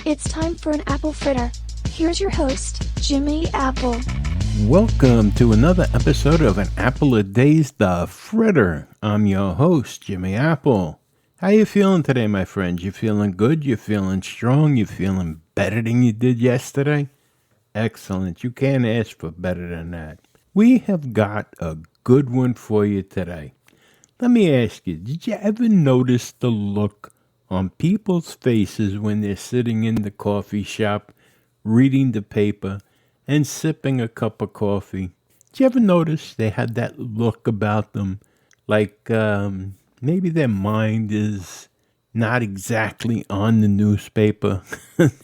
It's time for an apple fritter. Here's your host, Jimmy Apple. Welcome to another episode of An Apple a Day's The Fritter. I'm your host, Jimmy Apple. How you feeling today, my friends? You feeling good? You feeling strong? You feeling better than you did yesterday? Excellent. You can't ask for better than that. We have got a good one for you today. Let me ask you, did you ever notice the look on people's faces when they're sitting in the coffee shop, reading the paper, and sipping a cup of coffee? Did you ever notice they had that look about them, like maybe their mind is not exactly on the newspaper,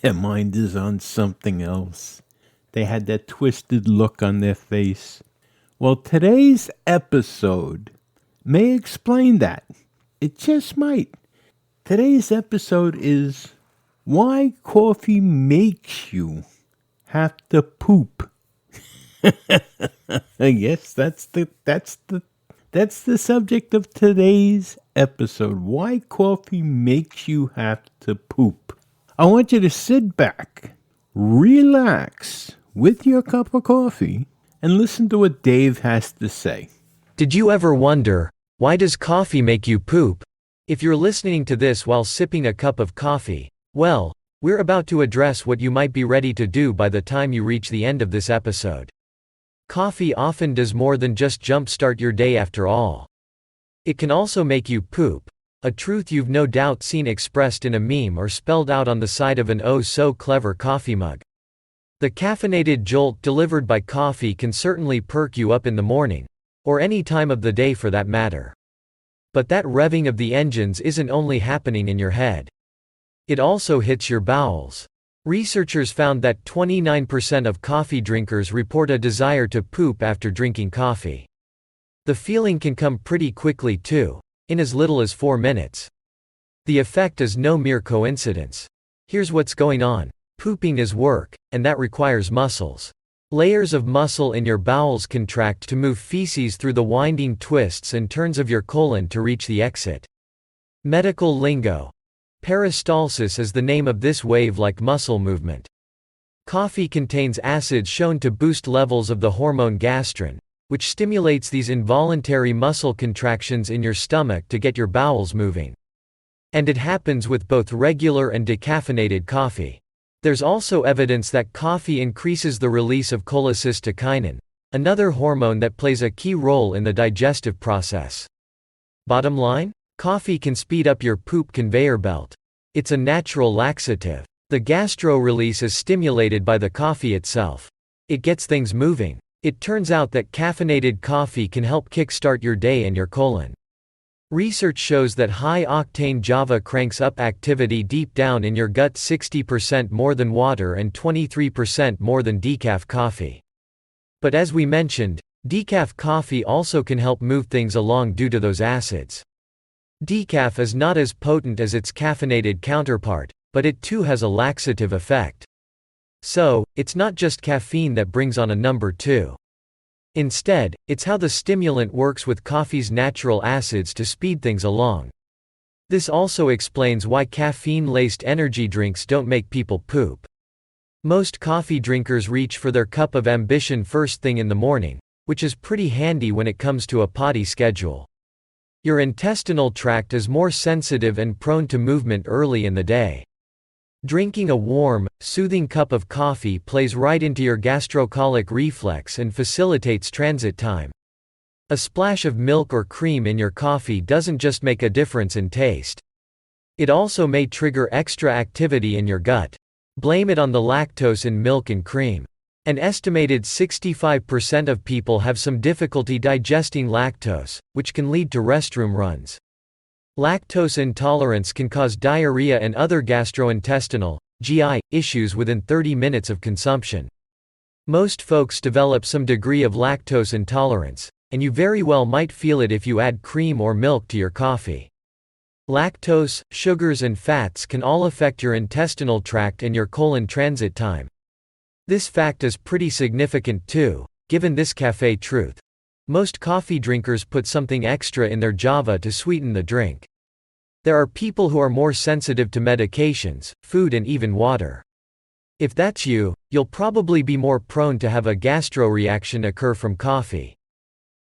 their mind is on something else? They had that twisted look on their face. Well, today's episode may explain that. It just might. Today's episode is why coffee makes you have to poop. Yes, that's the subject of today's episode. Why coffee makes you have to poop. I want you to sit back, relax with your cup of coffee, and listen to what Dave has to say. Did you ever wonder, why does coffee make you poop? If you're listening to this while sipping a cup of coffee, well, we're about to address what you might be ready to do by the time you reach the end of this episode. Coffee often does more than just jumpstart your day after all. It can also make you poop, a truth you've no doubt seen expressed in a meme or spelled out on the side of an oh-so-clever coffee mug. The caffeinated jolt delivered by coffee can certainly perk you up in the morning, or any time of the day for that matter. But that revving of the engines isn't only happening in your head. It also hits your bowels. Researchers found that 29% of coffee drinkers report a desire to poop after drinking coffee. The feeling can come pretty quickly too, in as little as 4 minutes. The effect is no mere coincidence. Here's what's going on. Pooping is work, and that requires muscles. Layers of muscle in your bowels contract to move feces through the winding twists and turns of your colon to reach the exit. Medical lingo. Peristalsis is the name of this wave-like muscle movement. Coffee contains acids shown to boost levels of the hormone gastrin, which stimulates these involuntary muscle contractions in your stomach to get your bowels moving. And it happens with both regular and decaffeinated coffee. There's also evidence that coffee increases the release of cholecystokinin, another hormone that plays a key role in the digestive process. Bottom line? Coffee can speed up your poop conveyor belt. It's a natural laxative. The gastro release is stimulated by the coffee itself. It gets things moving. It turns out that caffeinated coffee can help kickstart your day and your colon. Research shows that high-octane Java cranks up activity deep down in your gut 60% more than water and 23% more than decaf coffee. But as we mentioned, decaf coffee also can help move things along due to those acids. Decaf is not as potent as its caffeinated counterpart, but it too has a laxative effect. So, it's not just caffeine that brings on a number 2. Instead, it's how the stimulant works with coffee's natural acids to speed things along. This also explains why caffeine-laced energy drinks don't make people poop. Most coffee drinkers reach for their cup of ambition first thing in the morning, which is pretty handy when it comes to a potty schedule. Your intestinal tract is more sensitive and prone to movement early in the day. Drinking a warm, soothing cup of coffee plays right into your gastrocolic reflex and facilitates transit time. A splash of milk or cream in your coffee doesn't just make a difference in taste. It also may trigger extra activity in your gut. Blame it on the lactose in milk and cream. An estimated 65% of people have some difficulty digesting lactose, which can lead to restroom runs. Lactose intolerance can cause diarrhea and other gastrointestinal (GI) issues within 30 minutes of consumption. Most folks develop some degree of lactose intolerance, and you very well might feel it if you add cream or milk to your coffee. Lactose, sugars and fats can all affect your intestinal tract and your colon transit time. This fact is pretty significant too, given this café truth. Most coffee drinkers put something extra in their Java to sweeten the drink. There are people who are more sensitive to medications, food and even water. If that's you, you'll probably be more prone to have a gastro reaction occur from coffee.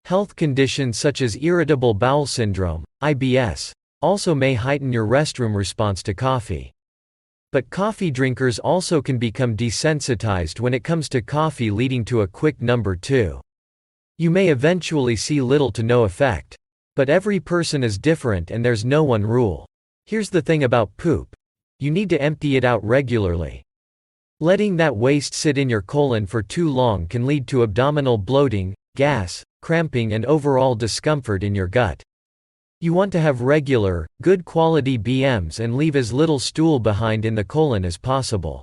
Health conditions such as irritable bowel syndrome, IBS, also may heighten your restroom response to coffee. But coffee drinkers also can become desensitized when it comes to coffee, leading to a quick number 2. You may eventually see little to no effect. But every person is different and there's no one rule. Here's the thing about poop. You need to empty it out regularly. Letting that waste sit in your colon for too long can lead to abdominal bloating, gas, cramping and overall discomfort in your gut. You want to have regular, good quality BMs and leave as little stool behind in the colon as possible.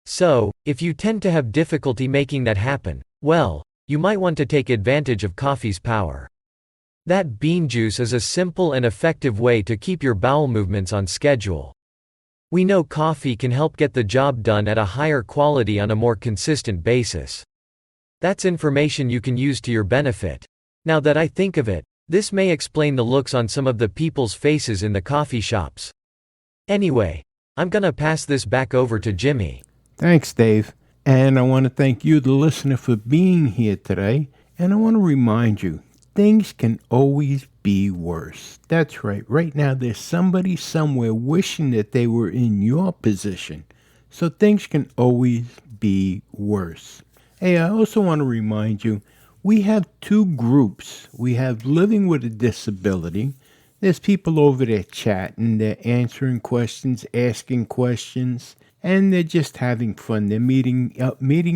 So, if you tend to have difficulty making that happen, well, you might want to take advantage of coffee's power. That bean juice is a simple and effective way to keep your bowel movements on schedule. We know coffee can help get the job done at a higher quality on a more consistent basis. That's information you can use to your benefit. Now that I think of it, this may explain the looks on some of the people's faces in the coffee shops. Anyway, I'm gonna pass this back over to Jimmy. Thanks, Dave. And I want to thank you, the listener, for being here today. And I want to remind you, things can always be worse. That's right. Right now, there's somebody somewhere wishing that they were in your position. So things can always be worse. Hey, I also want to remind you, we have 2 groups. We have Living with a Disability. There's people over there chatting, they're answering questions, asking questions, and they're just having fun. They're meeting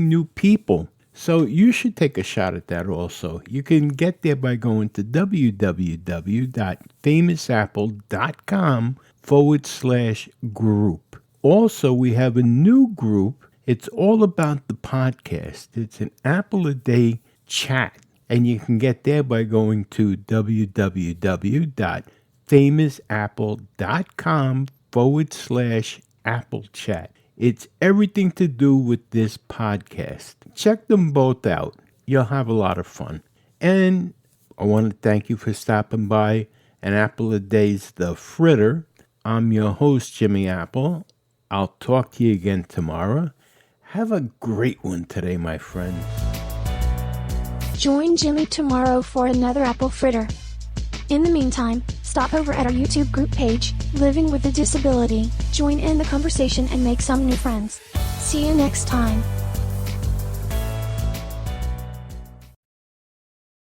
new people. So you should take a shot at that also. You can get there by going to www.famousapple.com/group. Also, we have a new group. It's all about the podcast. It's an Apple a Day chat. And you can get there by going to www.famousapple.com/Apple chat. It's everything to do with this podcast. Check them both out. You'll have a lot of fun. And I want to thank you for stopping by an Apple a Day's The Fritter. I'm your host, Jimmy Apple. I'll talk to you again tomorrow. Have a great one today, my friends. Join Jimmy tomorrow for another Apple Fritter. In the meantime, stop over at our YouTube group page, Living with a Disability, join in the conversation and make some new friends. See you next time.